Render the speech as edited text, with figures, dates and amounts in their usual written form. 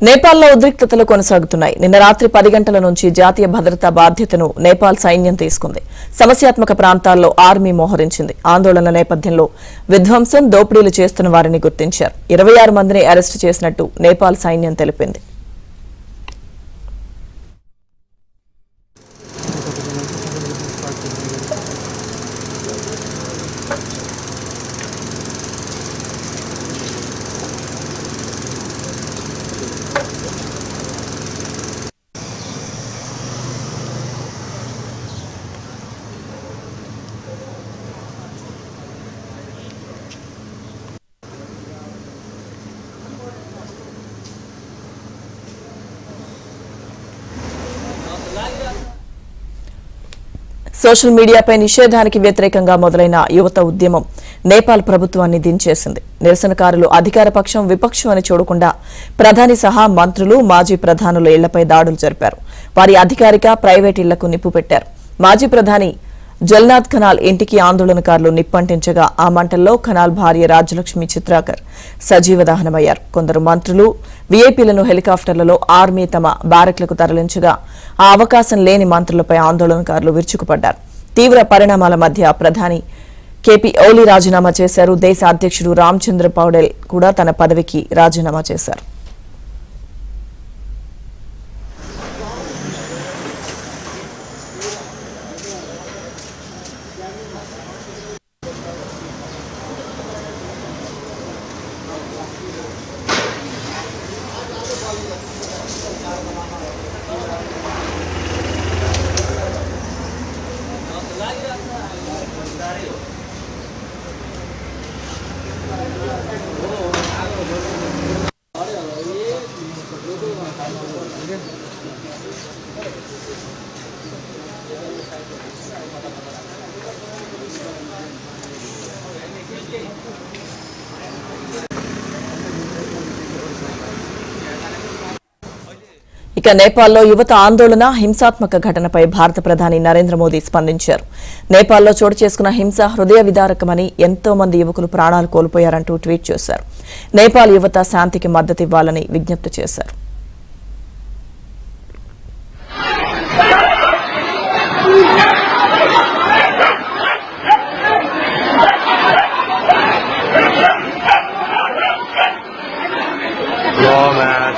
నేపాల్లో ఉద్రిక్తతలు కొనసాగుతున్నాయి. నిన్న రాత్రి 10 గంటల నుంచి జాతీయ భద్రతా బాధ్యతను నేపాల్ సైన్యం తీసుకుంది. సమస్యాత్మక ప్రాంతాల్లో ఆర్మీ మోహరించింది. ఆందోళనల నేపథ్యంలో విధ్వంసం, దోపిడీలు చేస్తున్న వారిని గుర్తించారు. 26 మందిని అరెస్టు చేసినట్టు నేపాల్ సైన్యం తెలిపింది. సోషల్ మీడియాపై నిషేధానికి వ్యతిరేకంగా మొదలైన యువత ఉద్యమం నేపాల్ ప్రభుత్వాన్ని దించేసింది. నిరసనకారులు అధికార పక్షం, విపక్షం అని చూడకుండా ప్రధాని సహా మంత్రులు, మాజీ ప్రధానుల ఇళ్లపై దాడులు జరిపారు. వారి అధికారిక, ప్రైవేట్ ఇళ్లకు నిప్పు పెట్టారు. మాజీ ప్రధాని జల్నాథ్ ఖనాల్ ఇంటికి ఆందోళనకారులు నిప్పంటించగా ఆ మంటల్లో ఖనాల్ భార్య రాజ్యలక్ష్మి చిత్రాకర్ సజీవ దహనమయ్యారు. కొందరు మంత్రులు, వీఐపీలను హెలికాప్టర్లలో ఆర్మీ తమ బ్యారక్లకు తరలించగా ఆ అవకాశం లేని మంత్రులపై ఆందోళనకారులు విరుచుకుపడ్డారు. తీవ్ర పరిణామాల మధ్య ప్రధాని కేపీ ఓలీ రాజీనామా చేశారు. దేశ అధ్యక్షుడు రామచంద్ర పౌడెల్ కూడా తన పదవికి రాజీనామా చేశారు. ఇక నేపాల్లో యువత ఆందోళన, హింసాత్మక ఘటనపై భారత ప్రధాని నరేంద్ర మోదీ స్పందించారు. నేపాల్లో చోటు చేసుకున్న హింస హృదయ విదారకమని, ఎంతో మంది యువకులు ప్రాణాలు కోల్పోయారంటూ ట్వీట్ చేశారు. నేపాల్ యువత శాంతికి మద్దతివ్వాలని విజ్ఞప్తి చేశారు. Romance.